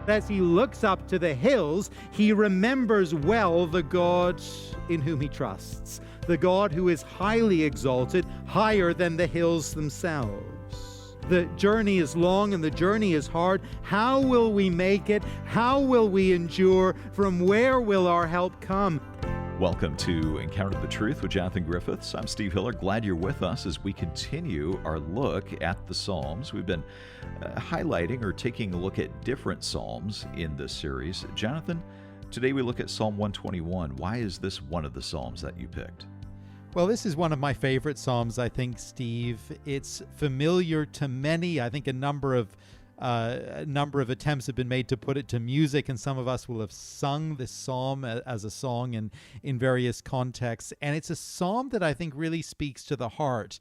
As he looks up to the hills, he remembers well the God in whom he trusts, the God who is highly exalted, higher than the hills themselves. The journey is long and the journey is hard. How will we make it? How will we endure? From where will our help come? Welcome to Encounter the Truth with Jonathan Griffiths. I'm Steve Hiller. Glad you're with us as we continue our look at the Psalms. We've been highlighting or taking a look at different Psalms in this series. Jonathan, today we look at Psalm 121. Why is this one of the Psalms that you picked? Well, this is one of my favorite Psalms, I think, Steve. It's familiar to many. I think a number of attempts have been made to put it to music, and some of us will have sung this psalm as a song in various contexts. And it's a psalm that I think really speaks to the heart.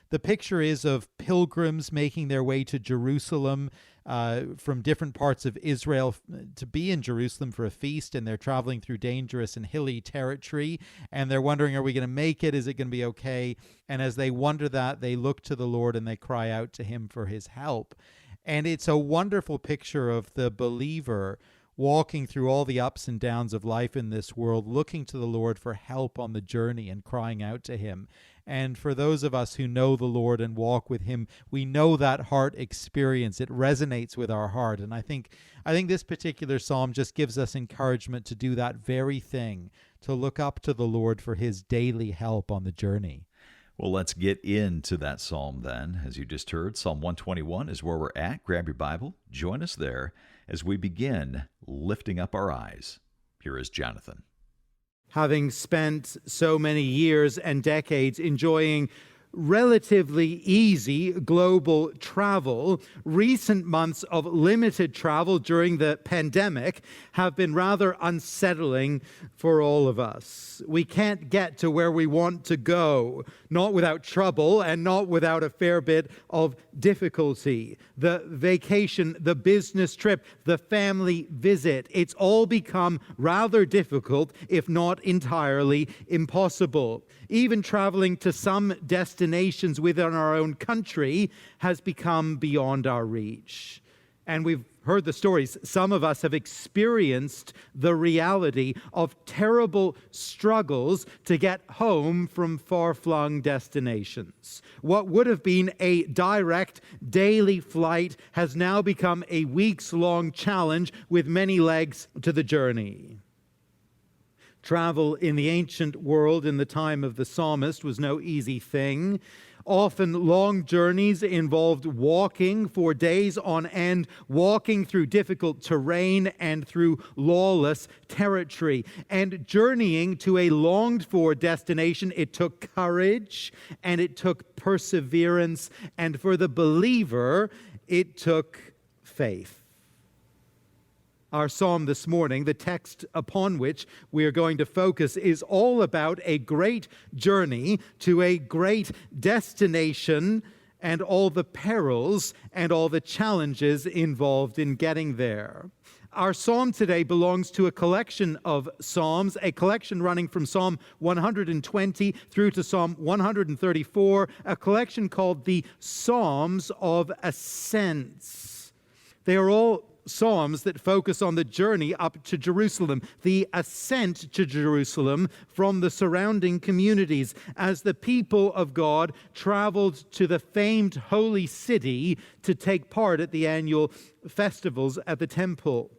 The picture is of pilgrims making their way to Jerusalem from different parts of Israel to be in Jerusalem for a feast, and they're traveling through dangerous and hilly territory, and they're wondering, are we going to make it? Is it going to be okay? And as they wonder that, they look to the Lord and they cry out to him for his help. And it's a wonderful picture of the believer walking through all the ups and downs of life in this world, looking to the Lord for help on the journey and crying out to him. And for those of us who know the Lord and walk with him, we know that heart experience. It resonates with our heart. And I think this particular psalm just gives us encouragement to do that very thing, to look up to the Lord for his daily help on the journey. Well, let's get into that psalm then. As you just heard, Psalm 121 is where we're at. Grab your Bible, join us there as we begin lifting up our eyes. Here is Jonathan. Having spent so many years and decades enjoying relatively easy global travel, recent months of limited travel during the pandemic have been rather unsettling for all of us. We can't get to where we want to go, not without trouble and not without a fair bit of difficulty. The vacation, the business trip, the family visit, it's all become rather difficult, if not entirely impossible. Even traveling to some destinations within our own country has become beyond our reach. And we've heard the stories. Some of us have experienced the reality of terrible struggles to get home from far-flung destinations. What would have been a direct daily flight has now become a weeks-long challenge with many legs to the journey. Travel in the ancient world in the time of the psalmist was no easy thing. Often long journeys involved walking for days on end, walking through difficult terrain and through lawless territory. And journeying to a longed-for destination, it took courage and it took perseverance. And for the believer, it took faith. Our psalm this morning, the text upon which we are going to focus, is all about a great journey to a great destination and all the perils and all the challenges involved in getting there. Our psalm today belongs to a collection of psalms, a collection running from Psalm 120 through to Psalm 134, a collection called the Psalms of Ascents. They are all psalms that focus on the journey up to Jerusalem, the ascent to Jerusalem from the surrounding communities as the people of God traveled to the famed holy city to take part at the annual festivals at the temple.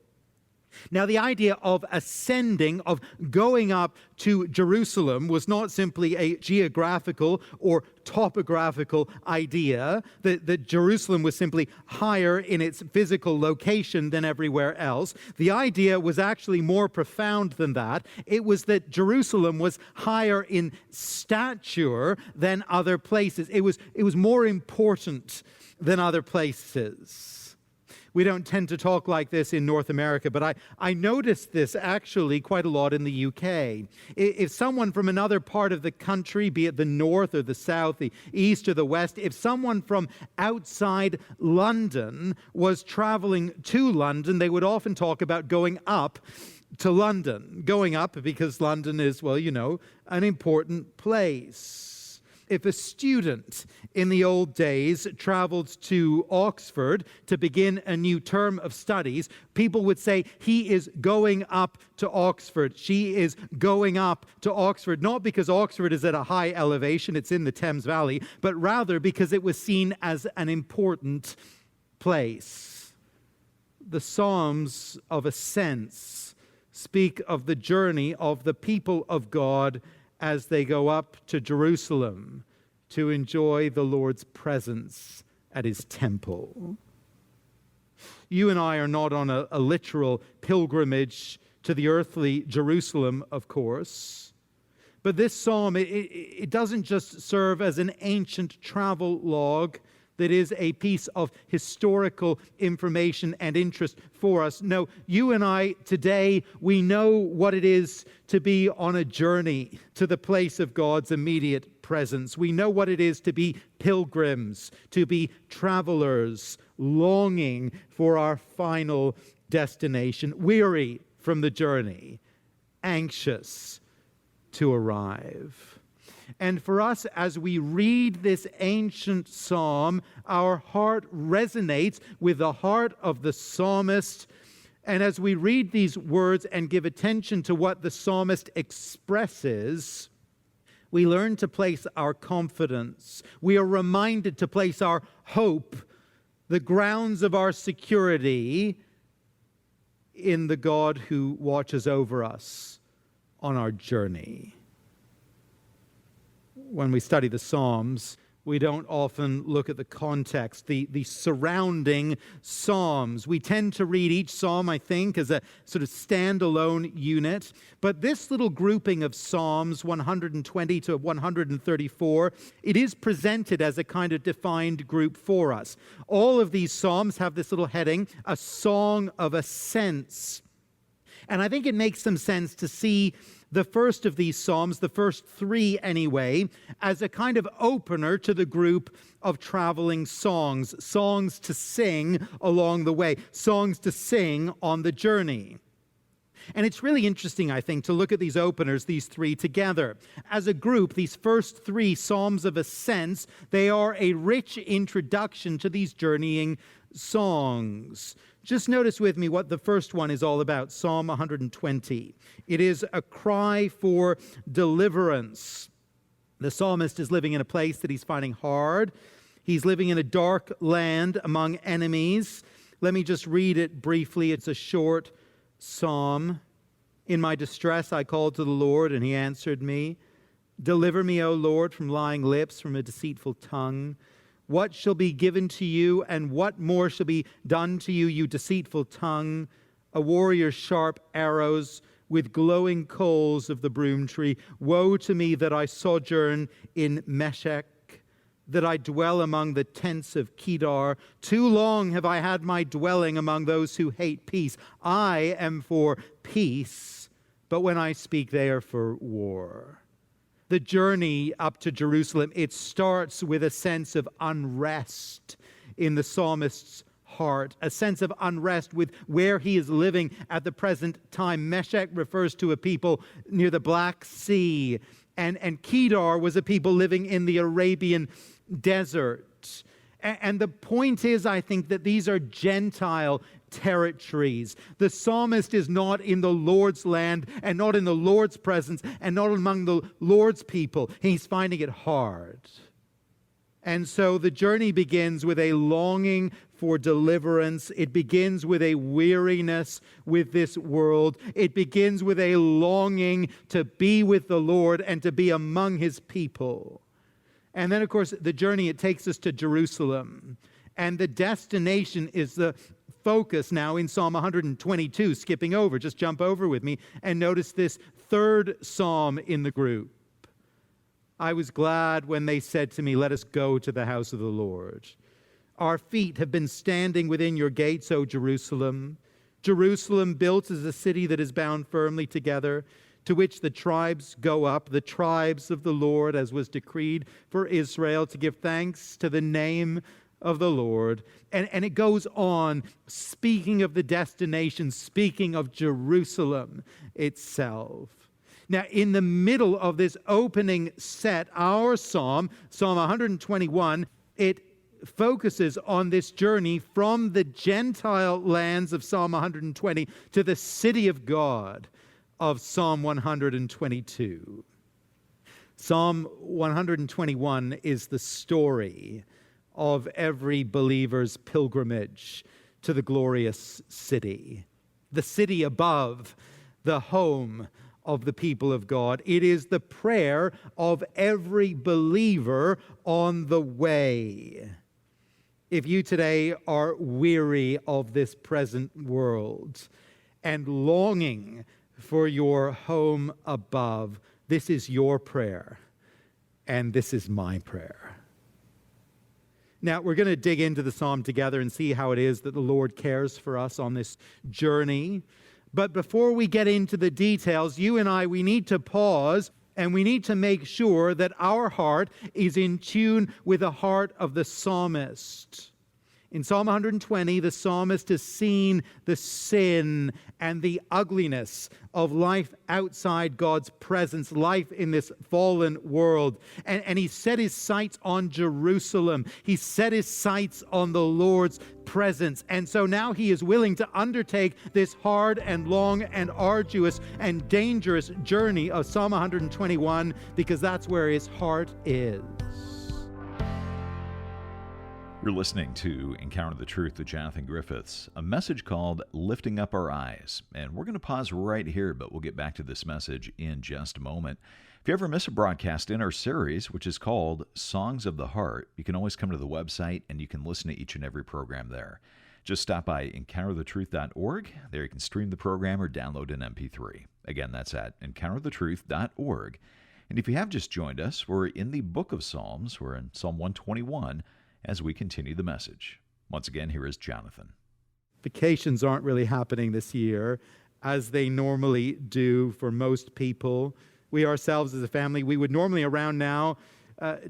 Now, the idea of ascending, of going up to Jerusalem, was not simply a geographical or topographical idea, that Jerusalem was simply higher in its physical location than everywhere else. The idea was actually more profound than that. It was that Jerusalem was higher in stature than other places. It was more important than other places. We don't tend to talk like this in North America, but I noticed this actually quite a lot in the UK. If someone from another part of the country, be it the north or the south, the east or the west, if someone from outside London was traveling to London, they would often talk about going up to London. Going up because London is, well, an important place. If a student in the old days traveled to Oxford to begin a new term of studies, people would say, he is going up to Oxford. She is going up to Oxford, not because Oxford is at a high elevation, it's in the Thames Valley, but rather because it was seen as an important place. The Psalms of Ascents speak of the journey of the people of God as they go up to Jerusalem to enjoy the Lord's presence at his temple. You and I are not on a literal pilgrimage to the earthly Jerusalem, of course, but this psalm, it doesn't just serve as an ancient travel log that is a piece of historical information and interest for us. No, you and I today, we know what it is to be on a journey to the place of God's immediate presence. We know what it is to be pilgrims, to be travelers, longing for our final destination, weary from the journey, anxious to arrive. And for us, as we read this ancient psalm, our heart resonates with the heart of the psalmist. And as we read these words and give attention to what the psalmist expresses, we learn to place our confidence. We are reminded to place our hope, the grounds of our security, in the God who watches over us on our journey. When we study the Psalms, we don't often look at the context, the surrounding Psalms. We tend to read each Psalm, I think, as a sort of standalone unit. But this little grouping of Psalms, 120 to 134, it is presented as a kind of defined group for us. All of these Psalms have this little heading, a song of ascents. And I think it makes some sense to see the first of these Psalms, the first three anyway, as a kind of opener to the group of traveling songs, songs to sing along the way, songs to sing on the journey. And it's really interesting, I think, to look at these openers, these three together. As a group, these first three Psalms of Ascents, they are a rich introduction to these journeying songs. Just notice with me what the first one is all about, Psalm 120. It is a cry for deliverance. The psalmist is living in a place that he's finding hard. He's living in a dark land among enemies. Let me just read it briefly. It's a short psalm. In my distress I called to the Lord, and he answered me. Deliver me, O Lord, from lying lips, from a deceitful tongue. What shall be given to you, and what more shall be done to you, you deceitful tongue? A warrior's sharp arrows with glowing coals of the broom tree. Woe to me that I sojourn in Meshech, that I dwell among the tents of Kedar. Too long have I had my dwelling among those who hate peace. I am for peace, but when I speak, they are for war. The journey up to Jerusalem, it starts with a sense of unrest in the psalmist's heart, a sense of unrest with where he is living at the present time. Meshech refers to a people near the Black Sea, and Kedar was a people living in the Arabian desert. And the point is, I think, that these are Gentile territories. The psalmist is not in the Lord's land and not in the Lord's presence and not among the Lord's people. He's finding it hard. And so the journey begins with a longing for deliverance. It begins with a weariness with this world. It begins with a longing to be with the Lord and to be among his people. And then, of course, the journey, it takes us to Jerusalem. And the destination is the focus now in Psalm 122, skipping over. Just jump over with me and notice this third psalm in the group. I was glad when they said to me, let us go to the house of the Lord. Our feet have been standing within your gates, O Jerusalem. Jerusalem built as a city that is bound firmly together, to which the tribes go up, the tribes of the Lord, as was decreed for Israel, to give thanks to the name of the Lord. And it goes on, speaking of the destination, speaking of Jerusalem itself. Now, in the middle of this opening set, our psalm, Psalm 121, it focuses on this journey from the Gentile lands of Psalm 120 to the city of God of Psalm 122. Psalm 121 is the story of every believer's pilgrimage to the glorious city, the city above, the home of the people of God. It is the prayer of every believer on the way. If you today are weary of this present world and longing for your home above, this is your prayer, and this is my prayer. Now, we're going to dig into the psalm together and see how it is that the Lord cares for us on this journey. But before we get into the details, you and I, we need to pause and we need to make sure that our heart is in tune with the heart of the psalmist. In Psalm 120, the psalmist has seen the sin and the ugliness of life outside God's presence, life in this fallen world. And he set his sights on Jerusalem. He set his sights on the Lord's presence. And so now he is willing to undertake this hard and long and arduous and dangerous journey of Psalm 121 because that's where his heart is. You're listening to Encounter the Truth with Jonathan Griffiths, a message called Lifting Up Our Eyes. And we're going to pause right here, but we'll get back to this message in just a moment. If you ever miss a broadcast in our series, which is called Songs of the Heart, you can always come to the website and you can listen to each and every program there. Just stop by encounterthetruth.org. There you can stream the program or download an MP3. Again, that's at encounterthetruth.org. And if you have just joined us, we're in the book of Psalms. We're in Psalm 121. As we continue the message. Once again, here is Jonathan. Vacations aren't really happening this year as they normally do for most people. We ourselves as a family, we would normally around now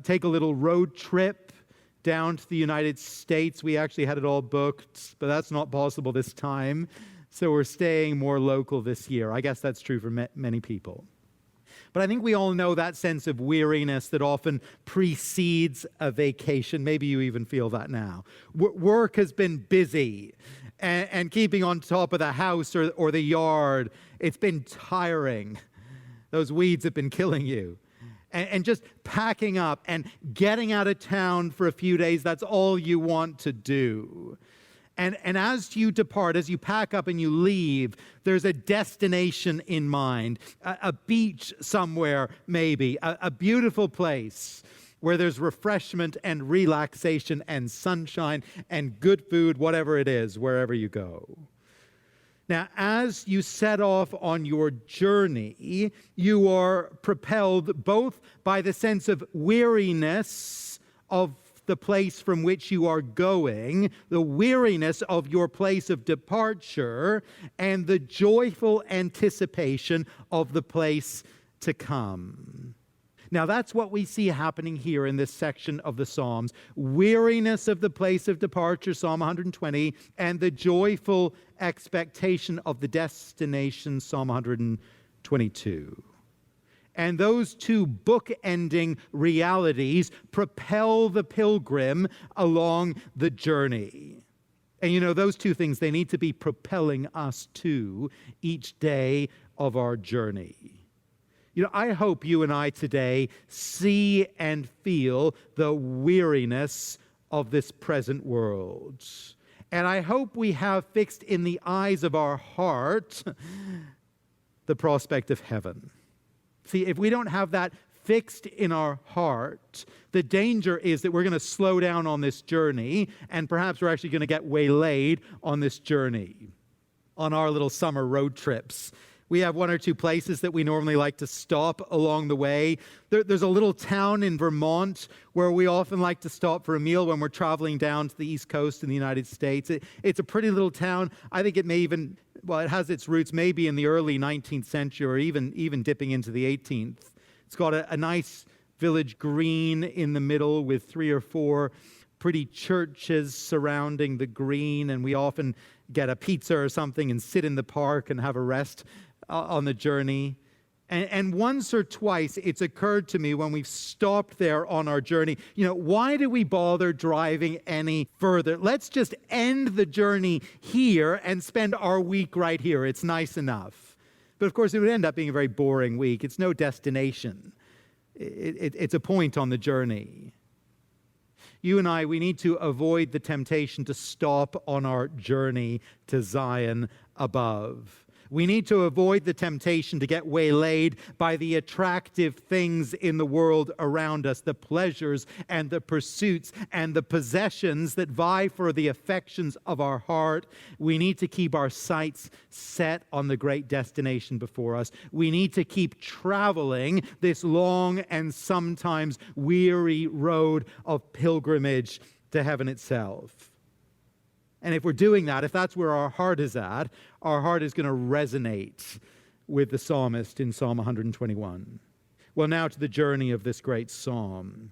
take a little road trip down to the United States. We actually had it all booked, but that's not possible this time. So we're staying more local this year. I guess that's true for many people. But I think we all know that sense of weariness that often precedes a vacation. Maybe you even feel that now. Work has been busy, and keeping on top of the house or the yard, it's been tiring. Those weeds have been killing you. And just packing up and getting out of town for a few days, that's all you want to do. And as you depart, as you pack up and you leave, there's a destination in mind, a beach somewhere maybe, a beautiful place where there's refreshment and relaxation and sunshine and good food, whatever it is, wherever you go. Now, as you set off on your journey, you are propelled both by the sense of weariness of the place from which you are going, the weariness of your place of departure, and the joyful anticipation of the place to come. Now, that's what we see happening here in this section of the Psalms. Weariness of the place of departure, Psalm 120, and the joyful expectation of the destination, Psalm 122. And those two book-ending realities propel the pilgrim along the journey. And you know, those two things, they need to be propelling us too each day of our journey. You know, I hope you and I today see and feel the weariness of this present world. And I hope we have fixed in the eyes of our heart the prospect of heaven. See, if we don't have that fixed in our heart, the danger is that we're going to slow down on this journey, and perhaps we're actually going to get waylaid on this journey. On our little summer road trips, we have one or two places that we normally like to stop along the way. There's a little town in Vermont where we often like to stop for a meal when we're traveling down to the East Coast in the United States. It's a pretty little town. I think it may even, well, it has its roots maybe in the early 19th century or even dipping into the 18th. It's got a nice village green in the middle with 3 or 4 pretty churches surrounding the green, and we often get a pizza or something and sit in the park and have a rest on the journey. And once or twice it's occurred to me when we've stopped there on our journey, why do we bother driving any further? Let's just end the journey here and spend our week right here. It's nice enough. But of course, it would end up being a very boring week. It's no destination. It's a point on the journey. You and I, we need to avoid the temptation to stop on our journey to Zion above. We need to avoid the temptation to get waylaid by the attractive things in the world around us, the pleasures and the pursuits and the possessions that vie for the affections of our heart. We need to keep our sights set on the great destination before us. We need to keep traveling this long and sometimes weary road of pilgrimage to heaven itself. And if we're doing that, if that's where our heart is at, our heart is going to resonate with the psalmist in Psalm 121. Well, now to the journey of this great psalm.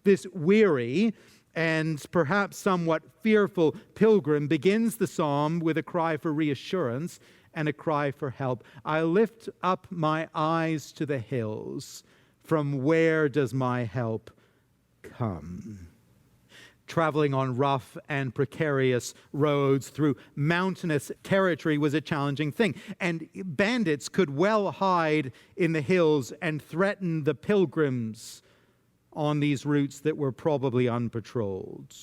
This weary and perhaps somewhat fearful pilgrim begins the psalm with a cry for reassurance and a cry for help. I lift up my eyes to the hills. From where does my help come? Traveling on rough and precarious roads through mountainous territory was a challenging thing. And bandits could well hide in the hills and threaten the pilgrims on these routes that were probably unpatrolled.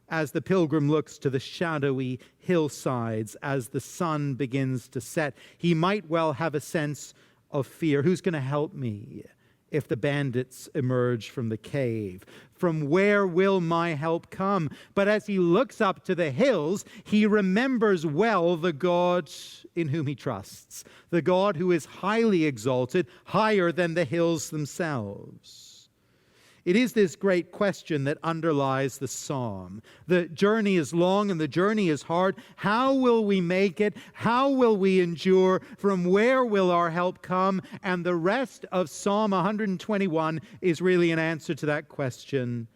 As the pilgrim looks to the shadowy hillsides, as the sun begins to set, he might well have a sense of fear. Who's going to help me if the bandits emerge from the cave? From where will my help come? But as he looks up to the hills, he remembers well the God in whom he trusts, the God who is highly exalted, higher than the hills themselves. It is this great question that underlies the psalm. The journey is long and the journey is hard. How will we make it? How will we endure? From where will our help come? And the rest of Psalm 121 is really an answer to that question.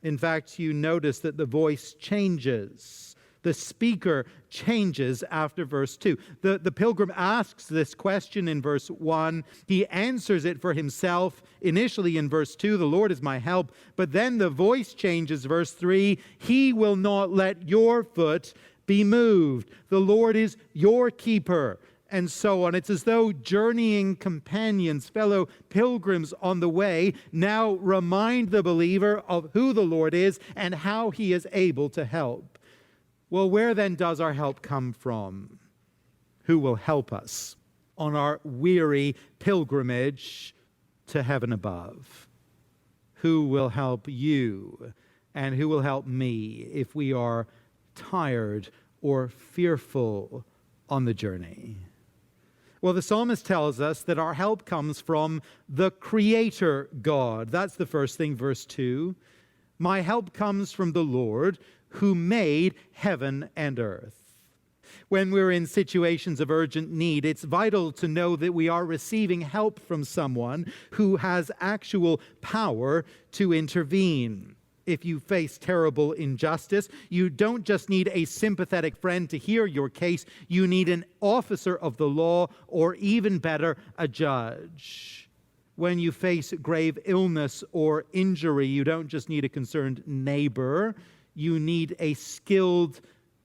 In fact, you notice that the voice changes. The speaker changes after verse 2. The pilgrim asks this question in verse 1. He answers it for himself initially in verse 2, the Lord is my help. But then the voice changes, verse 3. He will not let your foot be moved. The Lord is your keeper. And so on. It's as though journeying companions, fellow pilgrims on the way, now remind the believer of who the Lord is and how he is able to help. Well, where then does our help come from? Who will help us on our weary pilgrimage to heaven above? Who will help you and who will help me if we are tired or fearful on the journey? Well, the psalmist tells us that our help comes from the Creator God. That's the first thing, verse 2. My help comes from the Lord who made heaven and earth. When we're in situations of urgent need, it's vital to know that we are receiving help from someone who has actual power to intervene. If you face terrible injustice, you don't just need a sympathetic friend to hear your case. You need an officer of the law, or even better, a judge. When you face grave illness or injury, you don't just need a concerned neighbor. You need a skilled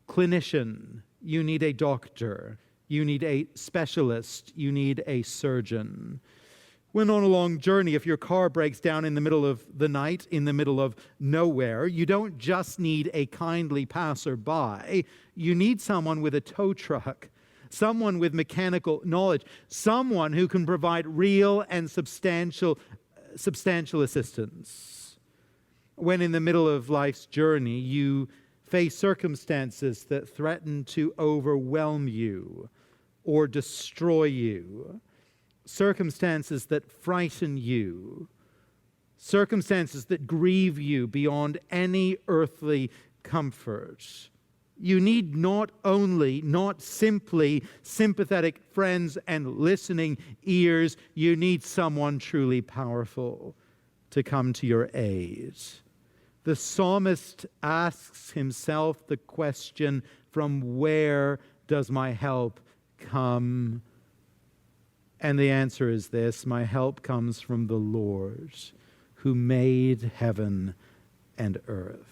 clinician. You need a doctor. You need a specialist. You need a surgeon. When on a long journey, if your car breaks down in the middle of the night, in the middle of nowhere, you don't just need a kindly passerby. You need someone with a tow truck, someone with mechanical knowledge, someone who can provide real and substantial assistance. When in the middle of life's journey, you face circumstances that threaten to overwhelm you or destroy you, circumstances that frighten you, circumstances that grieve you beyond any earthly comfort. You need not simply sympathetic friends and listening ears. You need someone truly powerful to come to your aid. The psalmist asks himself the question, from where does my help come? And the answer is this: my help comes from the Lord who made heaven and earth.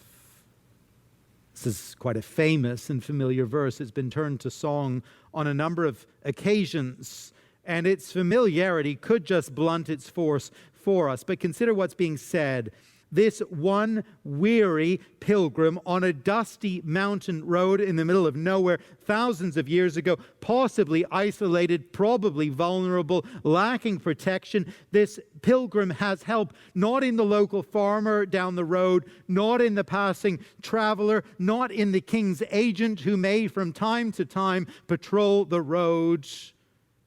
This is quite a famous and familiar verse. It's been turned to song on a number of occasions, and its familiarity could just blunt its force for us. But consider what's being said. This one weary pilgrim on a dusty mountain road in the middle of nowhere thousands of years ago, possibly isolated, probably vulnerable, lacking protection. This pilgrim has help not in the local farmer down the road, not in the passing traveler, not in the king's agent who may from time to time patrol the roads.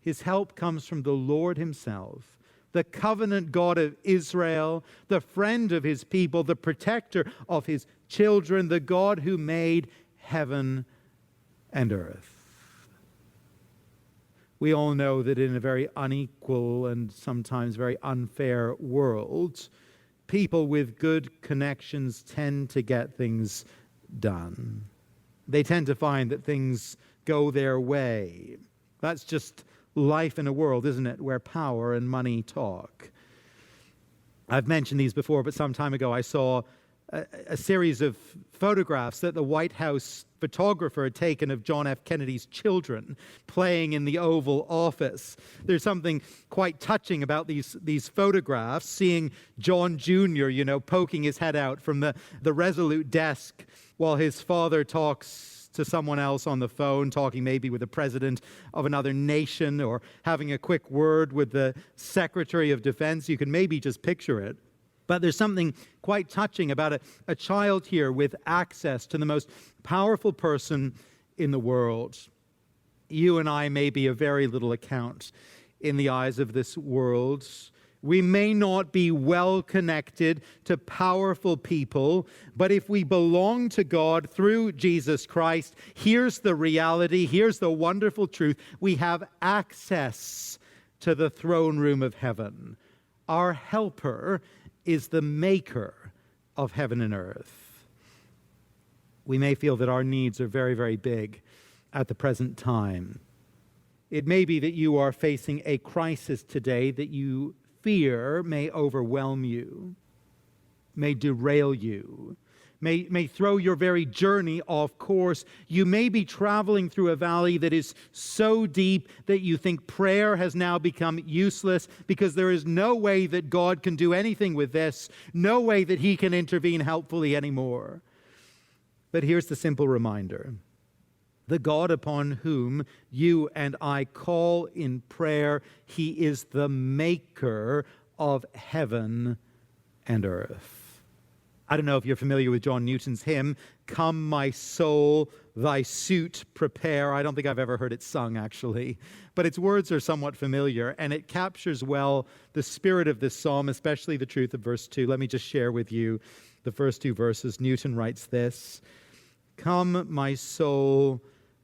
His help comes from the Lord himself, the covenant God of Israel, the friend of his people, the protector of his children, the God who made heaven and earth. We all know that in a very unequal and sometimes very unfair world, people with good connections tend to get things done. They tend to find that things go their way. That's just life in a world, isn't it, where power and money talk. I've mentioned these before, but some time ago I saw a series of photographs that the White House photographer had taken of John F. Kennedy's children playing in the Oval Office. There's something quite touching about these photographs, seeing John Jr., poking his head out from the resolute desk while his father talks to someone else on the phone, talking maybe with the president of another nation or having a quick word with the Secretary of Defense. You can maybe just picture it. But there's something quite touching about a child here with access to the most powerful person in the world. You and I may be of very little account in the eyes of this world. We may not be well connected to powerful people, but if we belong to God through Jesus Christ, here's the reality, here's the wonderful truth. We have access to the throne room of heaven. Our helper is the maker of heaven and earth. We may feel that our needs are very, very big at the present time. It may be that you are facing a crisis today that you fear may overwhelm you, may derail you, may throw your very journey off course. You may be traveling through a valley that is so deep that you think prayer has now become useless because there is no way that God can do anything with this, no way that he can intervene helpfully anymore. But here's the simple reminder. The God upon whom you and I call in prayer, he is the maker of heaven and earth. I don't know if you're familiar with John Newton's hymn, "Come, my soul, thy suit prepare." I don't think I've ever heard it sung, actually. But its words are somewhat familiar, and it captures well the spirit of this psalm, especially the truth of verse 2. Let me just share with you the first two verses. Newton writes this: "Come, my soul,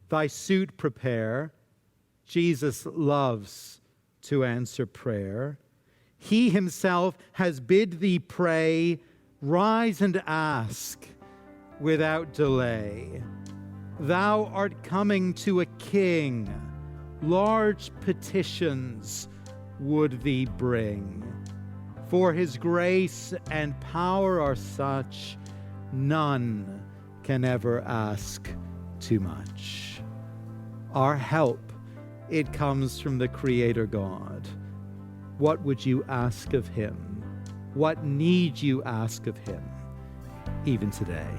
thy suit prepare." Jesus loves to answer prayer. He himself has bid thee pray. Rise and ask without delay. Thou art coming to a king. Large petitions would thee bring. For his grace and power are such, none can ever ask too much. Our help, it comes from the Creator God. What would you ask of him? What need you ask of him, even today?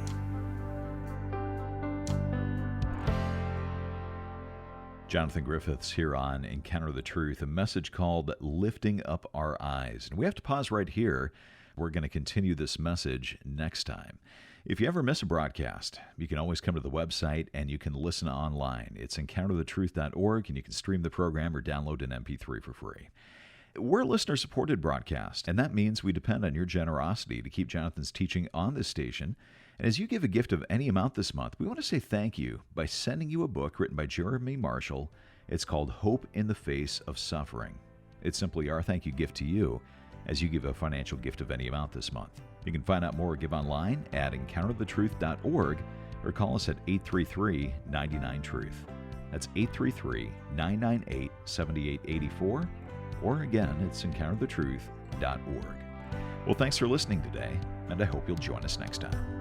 Jonathan Griffiths here on Encounter the Truth, a message called Lifting Up Our Eyes. And we have to pause right here. We're going to continue this message next time. If you ever miss a broadcast, you can always come to the website and you can listen online. It's encounterthetruth.org, and you can stream the program or download an MP3 for free. We're a listener-supported broadcast, and that means we depend on your generosity to keep Jonathan's teaching on this station. And as you give a gift of any amount this month, we want to say thank you by sending you a book written by Jeremy Marshall. It's called Hope in the Face of Suffering. It's simply our thank you gift to you as you give a financial gift of any amount this month. You can find out more or give online at encounterthetruth.org or call us at 833-99-TRUTH. That's 833-998-7884. or again, it's encounterthetruth.org. Well, thanks for listening today, and I hope you'll join us next time.